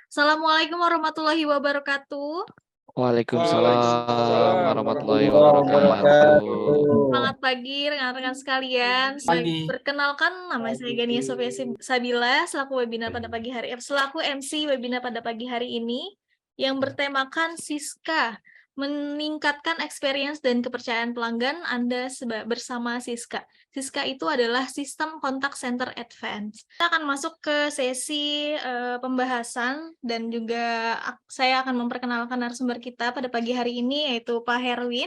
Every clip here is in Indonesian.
Assalamualaikum warahmatullahi wabarakatuh. Waalaikumsalam Waalaikumsalam warahmatullahi warahmatullahi wabarakatuh. wabarakatuh. Selamat pagi rekan-rekan sekalian. Saya Pagi. perkenalkan nama saya Gania Sofia Sabila selaku webinar pada pagi hari selaku MC webinar pada pagi hari ini yang bertemakan Siska, meningkatkan experience dan kepercayaan pelanggan Anda bersama Siska. Siska itu adalah sistem kontak center advance. Kita akan masuk ke sesi pembahasan dan juga saya akan memperkenalkan narasumber kita pada pagi hari ini yaitu Pak Herwin.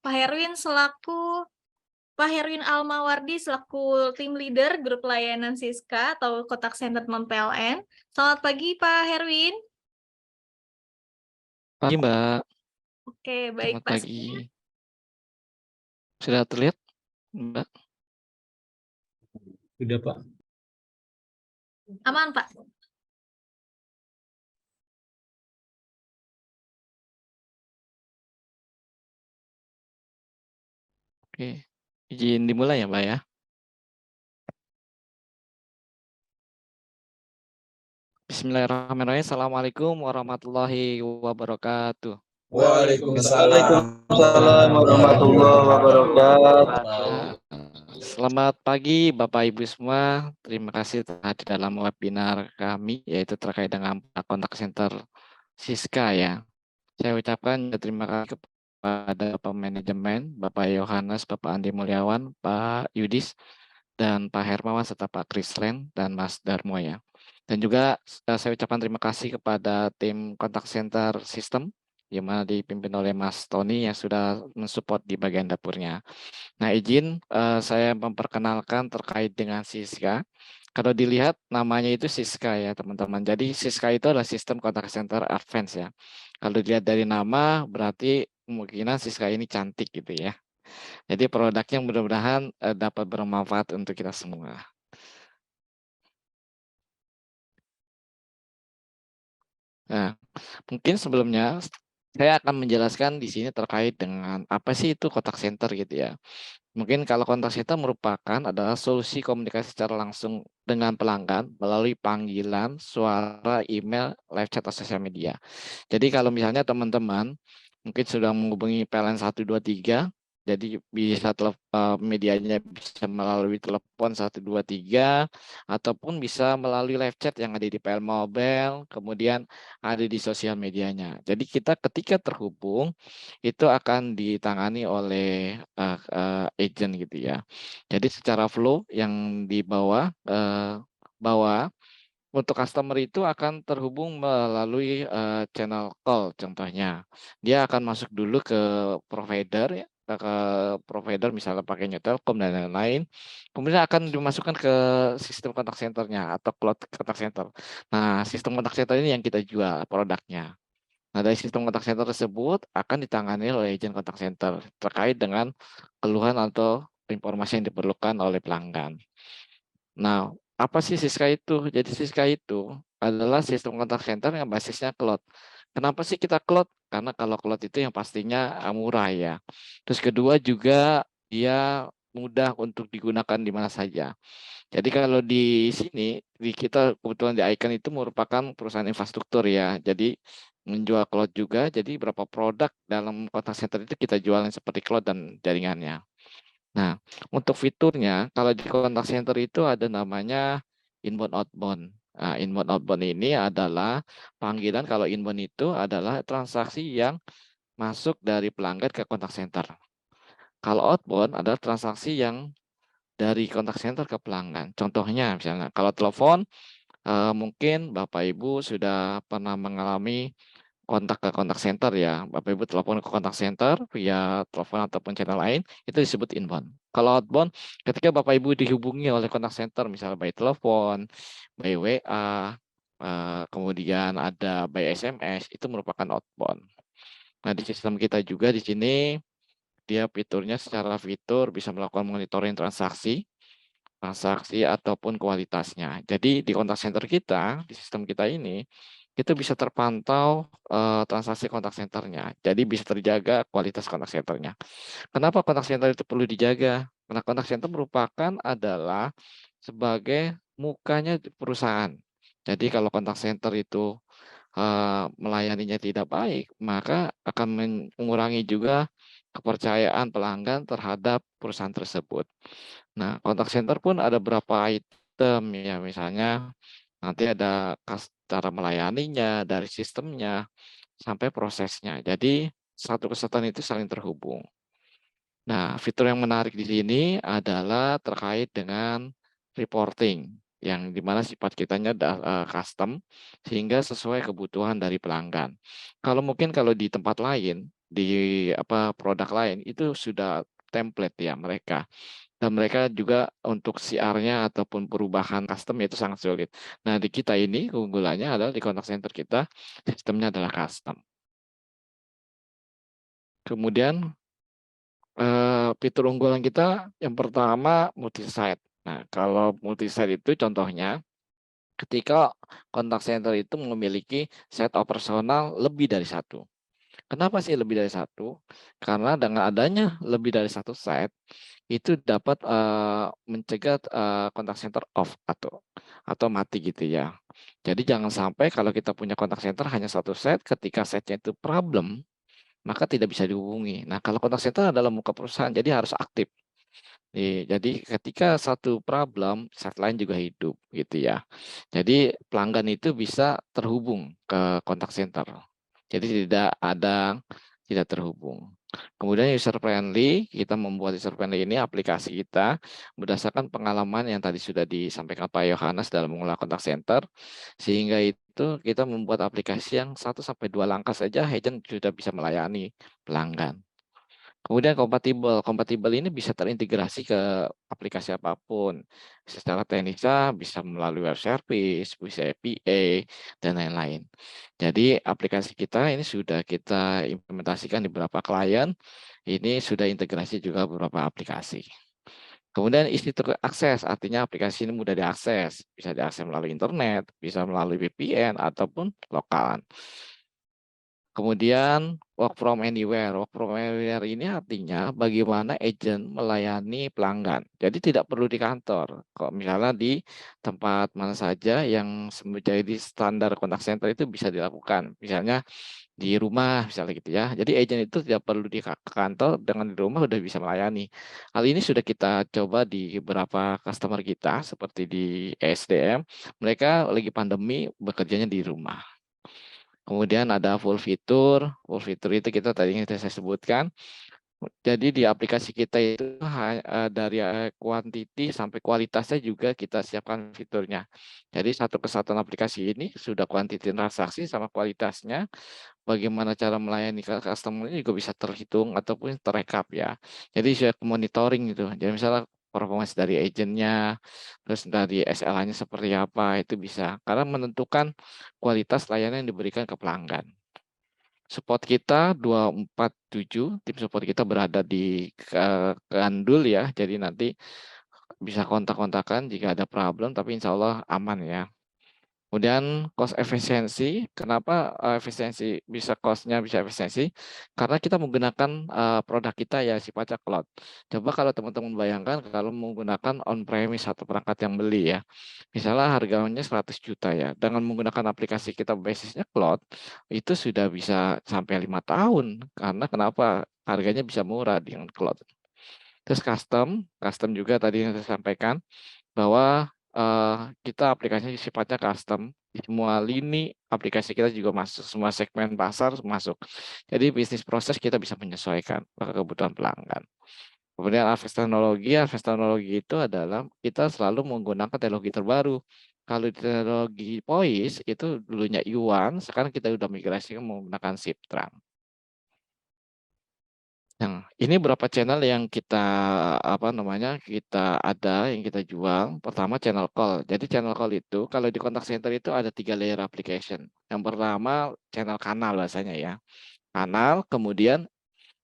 Pak Herwin Almawardi selaku tim leader grup layanan Siska atau Kontak Center Non-PLN. Selamat pagi Pak Herwin. Pagi Mbak. Oke, baik Selamat Pak. pagi. Sudah terlihat Mbak? Sudah Pak. Aman Pak. Oke, izin dimulai ya Mbak ya. Bismillahirrahmanirrahim. Assalamualaikum warahmatullahi wabarakatuh. Waalaikumsalam warahmatullahi wabarakatuh. Selamat pagi Bapak Ibu semua. Terima kasih telah di dalam webinar kami yaitu terkait dengan kontak center Siska ya. Saya ucapkan terima kasih kepada Bapak Manajemen, Bapak Yohanes, Bapak Andi Mulyawan, Pak Yudis, dan Pak Hermawan serta Pak Krislen dan Mas Darmo ya. Dan juga saya ucapkan terima kasih kepada tim kontak center sistem yang mana dipimpin oleh Mas Tony yang sudah mensupport di bagian dapurnya. Nah, izin saya memperkenalkan terkait dengan Siska. Kalau dilihat namanya itu Siska ya teman-teman. Jadi Siska itu adalah sistem kontak center advance ya. Kalau dilihat dari nama berarti kemungkinan Siska ini cantik gitu ya. Jadi produknya mudah-mudahan dapat bermanfaat untuk kita semua. Nah, mungkin sebelumnya saya akan menjelaskan di sini terkait dengan apa sih itu kontak center gitu ya. Mungkin kalau kontak center merupakan adalah solusi komunikasi secara langsung dengan pelanggan melalui panggilan, suara, email, live chat, atau sosial media. Jadi kalau misalnya teman-teman mungkin sudah menghubungi PLN 123, jadi bisa medianya bisa melalui telepon 123 ataupun bisa melalui live chat yang ada di PL Mobile, kemudian ada di sosial medianya. Jadi kita ketika terhubung itu akan ditangani oleh agent gitu ya. Jadi secara flow yang di bawah untuk customer itu akan terhubung melalui channel call contohnya. Dia akan masuk dulu ke provider ya, ke provider misalnya pakai Telkom dan lain-lain. Kemudian akan dimasukkan ke sistem kontak centernya atau cloud kontak center. Nah, sistem kontak center ini yang kita jual produknya. Nah, dari sistem kontak center tersebut akan ditangani oleh agent kontak center terkait dengan keluhan atau informasi yang diperlukan oleh pelanggan. Nah, apa sih Siska itu? Jadi Siska itu adalah sistem kontak center yang basisnya cloud. Kenapa sih kita cloud? Karena kalau cloud itu yang pastinya murah ya. Terus kedua juga dia mudah untuk digunakan di mana saja. Jadi kalau di sini, di kita kebetulan di Icon itu merupakan perusahaan infrastruktur ya. Jadi menjual cloud juga, jadi beberapa produk dalam kontak center itu kita jualan seperti cloud dan jaringannya. Nah, untuk fiturnya, kalau di kontak center itu ada namanya inbound outbound. Nah, inbound outbound ini adalah panggilan kalau inbound itu adalah transaksi yang masuk dari pelanggan ke kontak center. Kalau outbound adalah transaksi yang dari kontak center ke pelanggan. Contohnya misalnya kalau telepon mungkin Bapak Ibu sudah pernah mengalami kontak ke kontak center ya. Bapak Ibu telepon ke kontak center via telepon ataupun channel lain, itu disebut inbound. Kalau outbound, ketika Bapak Ibu dihubungi oleh kontak center, misalnya by telepon, by WA, kemudian ada by SMS, itu merupakan outbound. Nah, di sistem kita juga di sini, dia fiturnya secara fitur bisa melakukan monitoring transaksi ataupun kualitasnya. Jadi di kontak center kita, di sistem kita ini, itu bisa terpantau transaksi kontak centernya. Jadi bisa terjaga kualitas kontak centernya. Kenapa kontak center itu perlu dijaga? Karena kontak center merupakan adalah sebagai mukanya perusahaan. Jadi kalau kontak center itu melayaninya tidak baik, maka akan mengurangi juga kepercayaan pelanggan terhadap perusahaan tersebut. Nah, kontak center pun ada beberapa item ya, misalnya nanti ada cara melayaninya, dari sistemnya, sampai prosesnya. Jadi, satu kesatuan itu saling terhubung. Nah, fitur yang menarik di sini adalah terkait dengan reporting, yang dimana sifat kitanya custom, sehingga sesuai kebutuhan dari pelanggan. Kalau di tempat lain, di produk lain, itu sudah template ya mereka. Dan mereka juga untuk CR-nya ataupun perubahan custom itu sangat sulit. Nah, di kita ini keunggulannya adalah di contact center kita, sistemnya adalah custom. Kemudian fitur unggulan kita yang pertama multi-site. Nah, kalau multi-site itu contohnya ketika contact center itu memiliki site operasional lebih dari satu. Kenapa sih lebih dari satu? Karena dengan adanya lebih dari satu site, itu dapat mencegah contact center off atau mati gitu ya. Jadi jangan sampai kalau kita punya contact center hanya satu site, ketika site-nya itu problem, maka tidak bisa dihubungi. Nah, kalau kontak center adalah muka perusahaan, jadi harus aktif. Jadi ketika satu problem, site lain juga hidup, gitu ya. Jadi pelanggan itu bisa terhubung ke kontak center. Jadi tidak terhubung. Kemudian user friendly, kita membuat user friendly ini aplikasi kita berdasarkan pengalaman yang tadi sudah disampaikan Pak Yohanes dalam mengelola kontak center, sehingga itu kita membuat aplikasi yang 1-2 langkah saja agent sudah bisa melayani pelanggan. Kemudian kompatibel. Kompatibel ini bisa terintegrasi ke aplikasi apapun. Secara teknisnya bisa melalui web service, bisa API, dan lain-lain. Jadi aplikasi kita ini sudah kita implementasikan di beberapa klien. Ini sudah integrasi juga beberapa aplikasi. Kemudian easy to access, artinya aplikasi ini mudah diakses. Bisa diakses melalui internet, bisa melalui VPN, ataupun lokal. Kemudian work from anywhere. Work from anywhere ini artinya bagaimana agent melayani pelanggan. Jadi tidak perlu di kantor. Kok misalnya di tempat mana saja yang menjadi standar contact center itu bisa dilakukan. Misalnya di rumah misalnya gitu ya. Jadi agent itu tidak perlu di kantor, dengan di rumah sudah bisa melayani. Hal ini sudah kita coba di beberapa customer kita seperti di ESDM. Mereka lagi pandemi bekerjanya di rumah. Kemudian ada full fitur itu kita tadi yang saya sebutkan. Jadi di aplikasi kita itu dari quantity sampai kualitasnya juga kita siapkan fiturnya. Jadi satu kesatuan aplikasi ini sudah quantity transaksi sama kualitasnya, bagaimana cara melayani customer ini juga bisa terhitung ataupun terekap ya. Jadi saya monitoring gitu. Jadi misalnya performance dari agentnya, terus dari SLA-nya seperti apa, itu bisa. Karena menentukan kualitas layanan yang diberikan ke pelanggan. Support kita 247, tim support kita berada di Gandul ya, jadi nanti bisa kontak-kontakan jika ada problem, tapi insya Allah aman ya. Kemudian cost efisiensi, kenapa efisiensi bisa cost-nya bisa efisiensi? Karena kita menggunakan produk kita ya sifatnya cloud. Coba kalau teman-teman bayangkan kalau menggunakan on-premise atau perangkat yang beli ya. Misalnya harganya 100 juta ya. Dengan menggunakan aplikasi kita basisnya cloud, itu sudah bisa sampai 5 tahun. Karena kenapa? Harganya bisa murah dengan cloud. Terus custom juga tadi yang saya sampaikan, bahwa kita aplikasinya sifatnya custom, di semua lini aplikasi kita juga masuk, semua segmen pasar masuk. Jadi bisnis proses kita bisa menyesuaikan ke kebutuhan pelanggan. Kemudian advance teknologi itu adalah kita selalu menggunakan teknologi terbaru. Kalau teknologi POIS itu dulunya Iwan, sekarang kita sudah migrasi menggunakan Siptran. Nah, ini berapa channel yang kita yang kita jual. Pertama channel call. Jadi channel call itu kalau di contact center itu ada 3 layer application. Yang pertama channel kanal bahasanya ya. Kanal, kemudian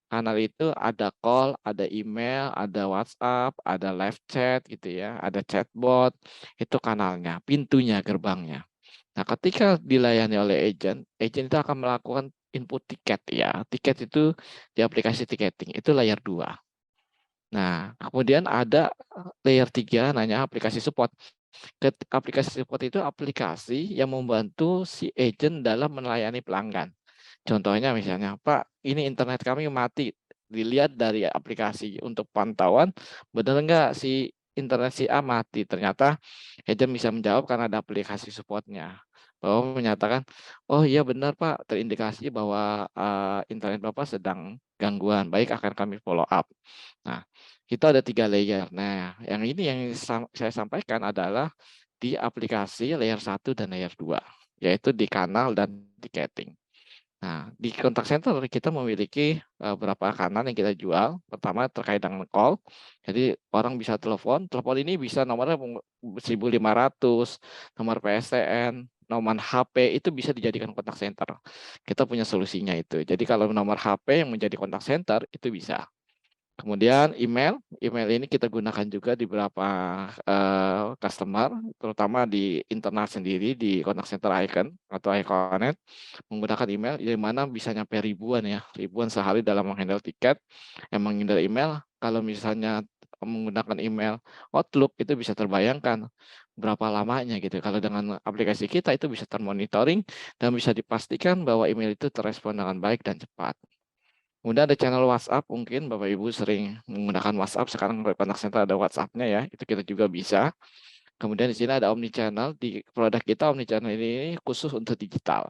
kanal itu ada call, ada email, ada WhatsApp, ada live chat gitu ya, ada chatbot. Itu kanalnya, pintunya, gerbangnya. Nah, ketika dilayani oleh agent itu akan melakukan input tiket ya. Tiket itu di aplikasi ticketing, itu layer 2. Nah, kemudian ada layer 3 namanya aplikasi support. Aplikasi support itu aplikasi yang membantu si agent dalam melayani pelanggan. Contohnya misalnya, Pak, ini internet kami mati. Dilihat dari aplikasi untuk pantauan, benar nggak si internet si A mati? Ternyata agent bisa menjawab karena ada aplikasi supportnya. Bahwa menyatakan, oh iya benar Pak, terindikasi bahwa internet Bapak sedang gangguan. Baik, akan kami follow up. Nah, itu ada 3 layer. Nah, yang ini yang saya sampaikan adalah di aplikasi layer 1 dan layer 2, yaitu di kanal dan ticketing. Nah, di contact center kita memiliki beberapa kanan yang kita jual. Pertama terkait dengan call. Jadi orang bisa telepon ini bisa nomornya 1.500, nomor PSTN, nomor HP itu bisa dijadikan contact center. Kita punya solusinya itu. Jadi kalau nomor HP yang menjadi contact center itu bisa. Kemudian email ini kita gunakan juga di beberapa customer, terutama di internal sendiri di contact center Icon atau Iconet, menggunakan email di mana bisa nyampe ribuan sehari dalam menghandle tiket. Emang menghindar email, kalau misalnya menggunakan email Outlook itu bisa terbayangkan berapa lamanya gitu. Kalau dengan aplikasi kita itu bisa termonitoring dan bisa dipastikan bahwa email itu terrespon dengan baik dan cepat. Kemudian ada channel WhatsApp, mungkin Bapak Ibu sering menggunakan WhatsApp, sekarang contact center ada WhatsApp-nya ya, itu kita juga bisa. Kemudian di sini ada omnichannel, di produk kita omnichannel ini khusus untuk digital.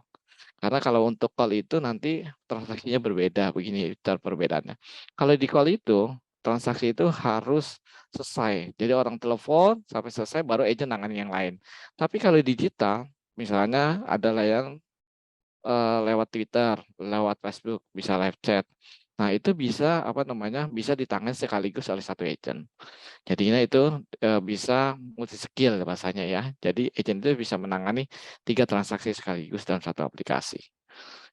Karena kalau untuk call itu nanti transaksinya berbeda, begini cara perbedaannya. Kalau di call itu, transaksi itu harus selesai. Jadi orang telepon sampai selesai baru agent nangani yang lain. Tapi kalau digital, misalnya ada layanan lewat Twitter, lewat Facebook, bisa live chat. Nah, itu bisa bisa ditangani sekaligus oleh satu agent. Jadinya itu bisa multi skill bahasanya ya. Jadi agent itu bisa menangani 3 transaksi sekaligus dalam satu aplikasi.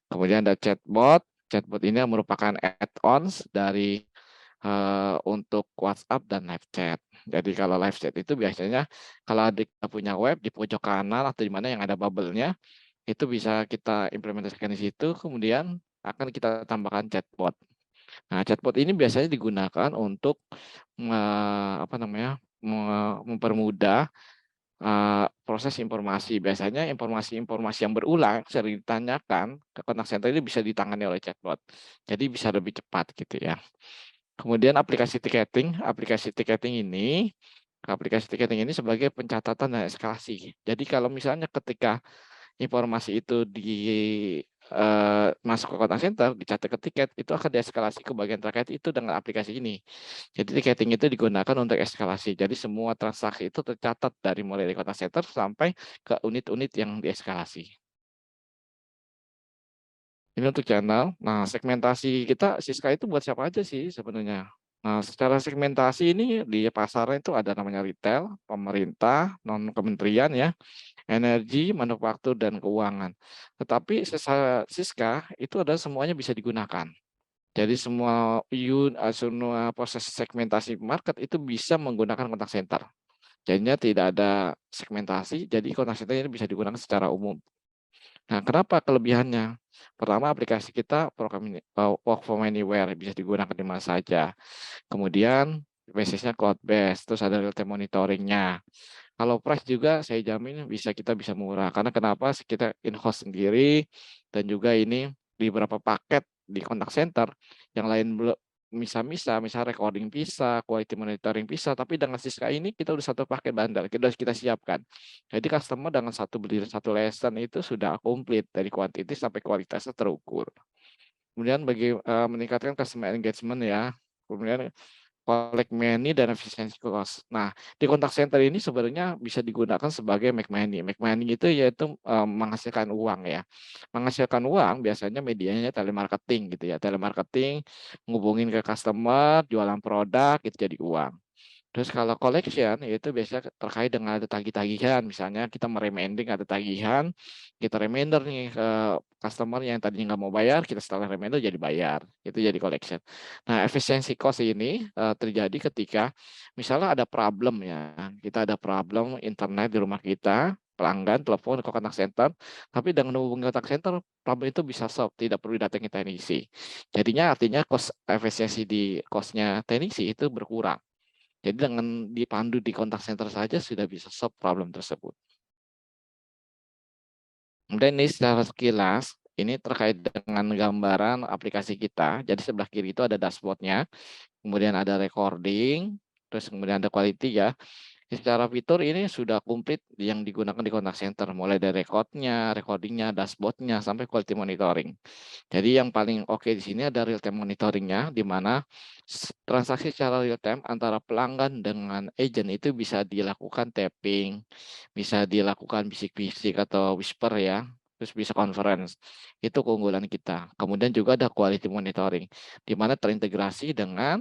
Kemudian ada chatbot. Chatbot ini merupakan add-ons dari untuk WhatsApp dan live chat. Jadi kalau live chat itu biasanya kalau kita punya web di pojok kanan atau di mana yang ada bubble-nya, itu bisa kita implementasikan di situ, kemudian akan kita tambahkan chatbot. Nah, chatbot ini biasanya digunakan untuk mempermudah proses informasi. Biasanya informasi-informasi yang berulang sering ditanyakan ke contact center ini bisa ditangani oleh chatbot. Jadi bisa lebih cepat gitu ya. Kemudian aplikasi ticketing ini sebagai pencatatan dan eskalasi. Jadi kalau misalnya ketika informasi itu masuk ke contact center, dicatat ke tiket, itu akan dieskalasi ke bagian terkait itu dengan aplikasi ini. Jadi ticketing itu digunakan untuk eskalasi. Jadi semua transaksi itu tercatat dari mulai dari contact center sampai ke unit-unit yang dieskalasi. Ini untuk channel. Nah, segmentasi kita Siska itu buat siapa aja sih sebenarnya? Nah, secara segmentasi ini di pasarnya itu ada namanya retail, pemerintah, non kementerian ya, energi, manufaktur, dan keuangan. Tetapi Siska itu adalah semuanya bisa digunakan. Jadi semua proses segmentasi market itu bisa menggunakan contact center. Jadinya tidak ada segmentasi, jadi contact center ini bisa digunakan secara umum. Nah, kenapa kelebihannya? Pertama, aplikasi kita work from anywhere, bisa digunakan di mana saja. Kemudian basisnya cloud based, terus ada real time monitoringnya. Kalau price juga saya jamin kita bisa murah. Karena kenapa? Kita in-house sendiri dan juga ini di beberapa paket di contact center yang lain belum misal recording bisa, quality monitoring bisa, tapi dengan Siska ini kita udah satu paket bundle, kita siapkan. Jadi customer dengan beli satu lesson itu sudah komplit dari kuantiti sampai kualitasnya terukur. Kemudian bagi meningkatkan customer engagement ya, kemudian collect money dan efisiensi cost. Nah, di contact center ini sebenarnya bisa digunakan sebagai make money. Make money itu yaitu menghasilkan uang ya. Menghasilkan uang biasanya medianya telemarketing gitu ya. Telemarketing, ngubungin ke customer, jualan produk, itu jadi uang. Terus kalau collection itu biasanya terkait dengan ada tagih-tagihan, misalnya kita meremending ada tagihan, kita reminder nih ke customer yang tadinya nggak mau bayar, kita setelah reminder jadi bayar, itu jadi collection. Nah, efisiensi cost ini terjadi ketika misalnya ada problem ya, kita ada problem internet di rumah kita, pelanggan telepon ke contact center, tapi dengan menghubungi contact center, problem itu bisa solve, tidak perlu datangi teknisi. Jadinya artinya efisiensi di cost-nya teknisi itu berkurang. Jadi dengan dipandu di kontak center saja sudah bisa solve problem tersebut. Kemudian ini secara sekilas, ini terkait dengan gambaran aplikasi kita. Jadi sebelah kiri itu ada dashboard-nya, kemudian ada recording, terus kemudian ada quality ya. Secara fitur ini sudah komplit yang digunakan di contact center, mulai dari recordingnya, dashboardnya, sampai quality monitoring. Jadi yang paling oke di sini ada real time monitoringnya, di mana transaksi secara real time antara pelanggan dengan agent itu bisa dilakukan tapping, bisa dilakukan bisik-bisik atau whisper ya, terus bisa conference. Itu keunggulan kita. Kemudian juga ada quality monitoring, di mana terintegrasi dengan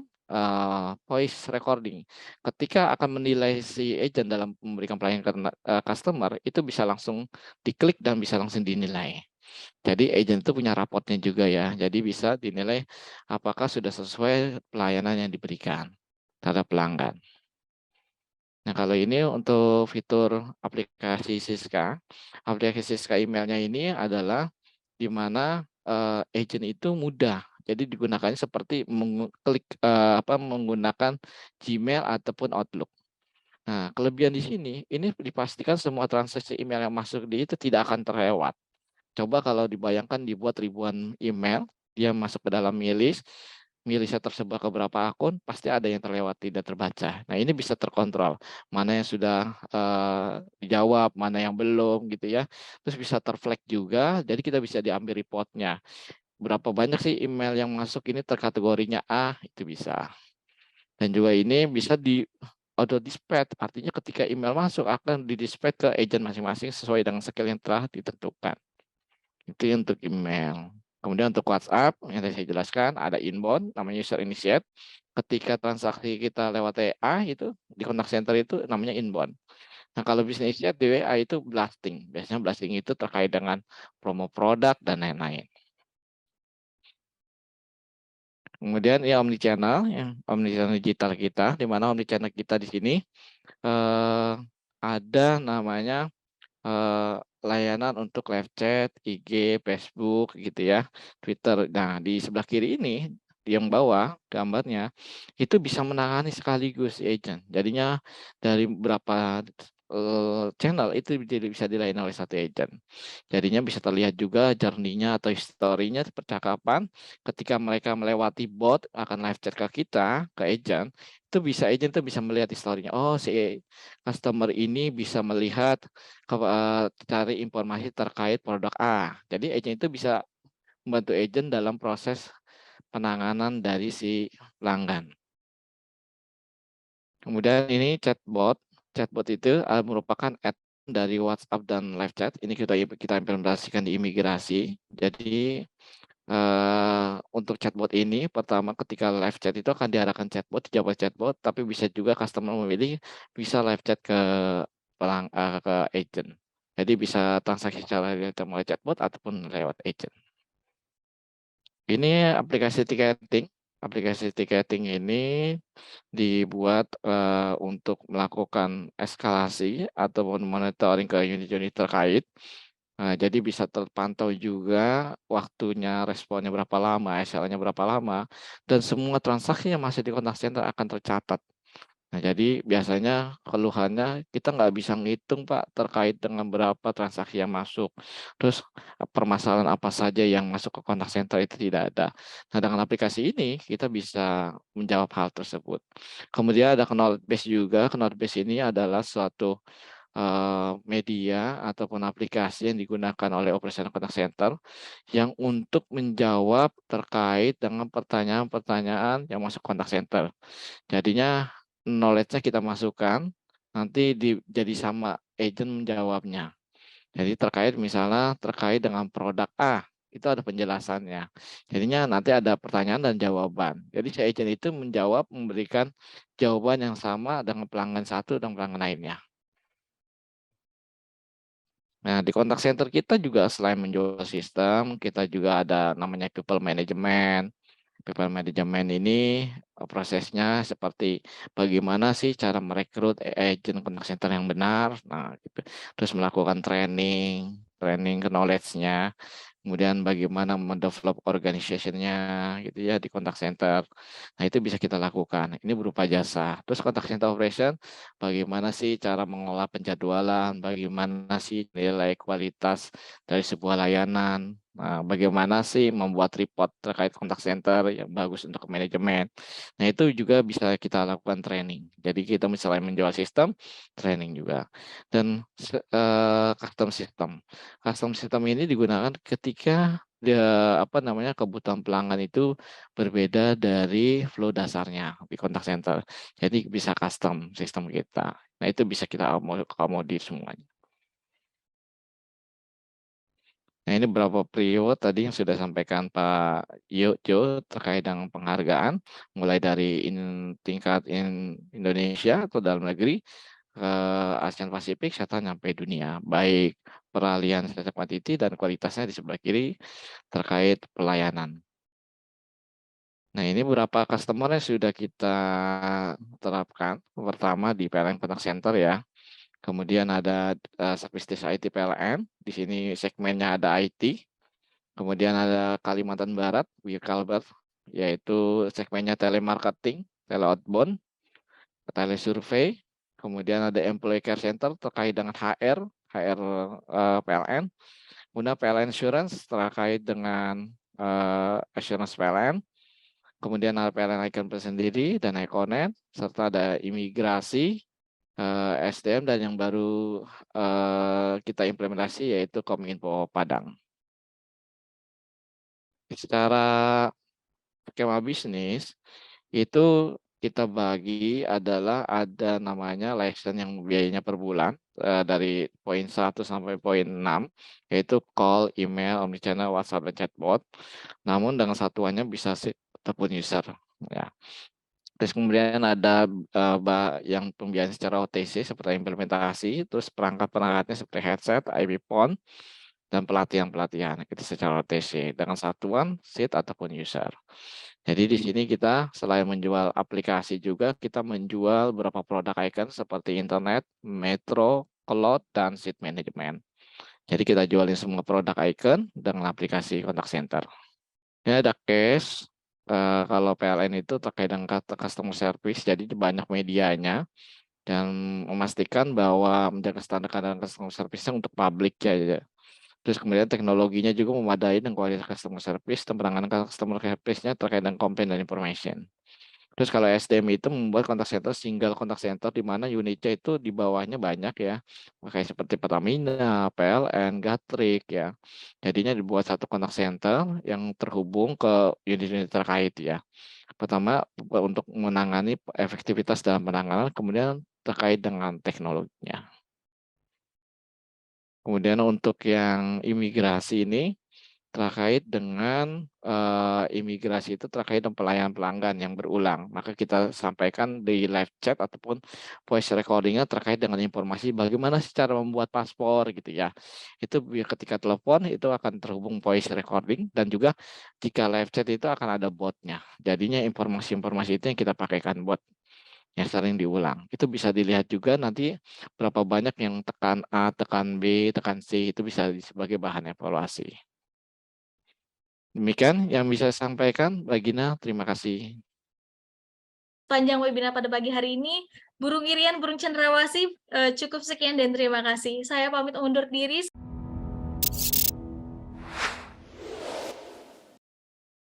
voice recording. Ketika akan menilai si agent dalam memberikan pelayanan ke customer, itu bisa langsung diklik dan bisa langsung dinilai. Jadi agent itu punya rapotnya juga ya. Jadi bisa dinilai apakah sudah sesuai pelayanan yang diberikan terhadap pelanggan. Nah, kalau ini untuk fitur aplikasi Siska. Aplikasi Siska emailnya ini adalah di mana agent itu mudah. Jadi digunakannya seperti menggunakan Gmail ataupun Outlook. Nah, kelebihan di sini, ini dipastikan semua transaksi email yang masuk di itu tidak akan terlewat. Coba kalau dibayangkan dibuat ribuan email, dia masuk ke dalam milisnya tersebar ke beberapa akun, pasti ada yang terlewat, tidak terbaca. Nah, ini bisa terkontrol. Mana yang sudah dijawab, mana yang belum gitu ya. Terus bisa terflag juga, jadi kita bisa diambil reportnya. Berapa banyak sih email yang masuk ini terkategorinya A, itu bisa. Dan juga ini bisa di auto dispatch, artinya ketika email masuk akan di dispatch ke agent masing-masing sesuai dengan skill yang telah ditentukan. Itu untuk email. Kemudian untuk WhatsApp, yang tadi saya jelaskan, ada inbound, namanya user initiate. Ketika transaksi kita lewat WA, itu di contact center itu namanya inbound. Nah, kalau business initiate di WA itu blasting. Biasanya blasting itu terkait dengan promo produk dan lain-lain. Kemudian ya omnichannel, yang omnichannel digital kita, di mana omnichannel kita di sini ada namanya layanan untuk live chat, IG, Facebook gitu ya, Twitter. Nah, di sebelah kiri ini, di yang bawah gambarnya, itu bisa menangani sekaligus si agent. Jadinya dari berapa channel itu bisa dilayani oleh satu agent. Jadinya bisa terlihat juga journey-nya atau historinya percakapan ketika mereka melewati bot akan live chat ke kita, ke agent, itu bisa agent tuh bisa melihat historinya. Oh, si customer ini bisa melihat cari informasi terkait produk A. Jadi agent itu bisa membantu agent dalam proses penanganan dari si pelanggan. Kemudian ini chatbot. Chatbot itu merupakan add dari WhatsApp dan live chat. Ini kita implementasikan di imigrasi. Jadi untuk chatbot ini pertama ketika live chat itu akan diarahkan chatbot, dijawab chatbot, tapi bisa juga customer memilih bisa live chat ke ke agent. Jadi bisa transaksi secara real time oleh chatbot ataupun lewat agent. Ini aplikasi tiketing. Aplikasi tiketing ini dibuat untuk melakukan eskalasi ataupun monitoring ke unit-unit terkait. Jadi bisa terpantau juga waktunya, responnya berapa lama, SLA-nya berapa lama, dan semua transaksi yang masih di kontak center akan tercatat. Nah, jadi biasanya keluhannya kita nggak bisa ngitung Pak terkait dengan berapa transaksi yang masuk. Terus permasalahan apa saja yang masuk ke kontak center itu tidak ada. Nah, dengan aplikasi ini kita bisa menjawab hal tersebut. Kemudian ada knowledge base juga. Knowledge base ini adalah suatu media ataupun aplikasi yang digunakan oleh operasional contact center yang untuk menjawab terkait dengan pertanyaan-pertanyaan yang masuk kontak center. Jadinya knowledge-nya kita masukkan, nanti jadi sama agent menjawabnya. Jadi misalnya terkait dengan produk A, itu ada penjelasannya. Jadinya nanti ada pertanyaan dan jawaban. Jadi si agent itu memberikan jawaban yang sama dengan pelanggan satu dan pelanggan lainnya. Nah, di contact center kita juga selain menjual sistem, kita juga ada namanya people management. People management ini prosesnya seperti bagaimana sih cara merekrut agent contact center yang benar. Nah, gitu. Terus melakukan training knowledge-nya. kemudian bagaimana mendevelop organization-nya gitu ya di contact center. Nah, itu bisa kita lakukan. Ini berupa jasa. Terus contact center operation, bagaimana sih cara mengolah penjadwalan, bagaimana sih nilai kualitas dari sebuah layanan, nah, bagaimana sih membuat report terkait contact center yang bagus untuk manajemen. Nah, itu juga bisa kita lakukan training. Jadi kita misalnya menjual sistem, training juga. Dan custom system. Custom system ini digunakan ketika kebutuhan pelanggan itu berbeda dari flow dasarnya di contact center. Jadi bisa custom sistem kita. Nah, itu bisa kita akomodir semuanya. Nah, ini beberapa periode tadi yang sudah sampaikan Pak Jo terkait dengan penghargaan, mulai dari tingkat Indonesia atau dalam negeri, ke ASEAN Pasifik, serta nyampe dunia. Baik peralihan secara kuantiti dan kualitasnya di sebelah kiri terkait pelayanan. Nah, ini beberapa customer yang sudah kita terapkan. Pertama di PLN Contact Center ya. Kemudian ada service desk IT PLN. Di sini segmennya ada IT. Kemudian ada Kalimantan Barat, Kalbar, yaitu segmennya telemarketing, teleoutbound, telesurvey. Kemudian ada Employee Care Center terkait dengan HR PLN. Kemudian PLN Insurance terkait dengan assurance PLN. Kemudian ada PLN Icon sendiri dan Iconet, serta ada imigrasi, SDM, dan yang baru kita implementasi yaitu Kominfo Padang. Secara skema bisnis itu kita bagi adalah ada namanya license yang biayanya per bulan dari poin 1 sampai poin 6, yaitu call, email, omnichannel, WhatsApp, dan chatbot. Namun dengan satuannya bisa ataupun user ya. Terus kemudian ada yang pembiayaan secara OTC seperti implementasi, terus perangkat-perangkatnya seperti headset, IP phone, dan pelatihan-pelatihan itu secara OTC dengan satuan seat ataupun user. Jadi di sini kita selain menjual aplikasi juga kita menjual beberapa produk icon seperti internet, metro, cloud, dan seat management. Jadi kita jualin semua produk icon dengan aplikasi contact center. Ini ada case kalau PLN itu terkait dengan customer service, jadi banyak medianya dan memastikan bahwa menjaga standar customer service untuk publik ya. Terus kemudian teknologinya juga memadai dan kualitas customer service dan penanganan customer service-nya terkait dengan komplain dan information. Terus kalau SDM itu membuat contact center single contact center di mana unitnya itu di bawahnya banyak ya. Kayak seperti Pertamina, PLN, Gatrik ya. Jadinya dibuat satu contact center yang terhubung ke unit-unit terkait ya. Pertama untuk menangani efektivitas dalam penanganan, kemudian terkait dengan teknologinya. Kemudian untuk yang imigrasi ini terkait dengan imigrasi itu terkait dengan pelayanan pelanggan yang berulang. Maka kita sampaikan di live chat ataupun voice recordingnya terkait dengan informasi bagaimana sih cara membuat paspor gitu ya. Itu ketika telepon itu akan terhubung voice recording dan juga jika live chat itu akan ada botnya. Jadinya informasi-informasi itu yang kita pakaikan bot yang sering diulang. Itu bisa dilihat juga nanti berapa banyak yang tekan A, tekan B, tekan C, itu bisa sebagai bahan evaluasi. Demikian yang bisa saya sampaikan, Mbak Gina. Terima kasih. Panjang webinar pada pagi hari ini. Burung Irian, Burung Cendrawasih, cukup sekian dan terima kasih. Saya pamit undur diri.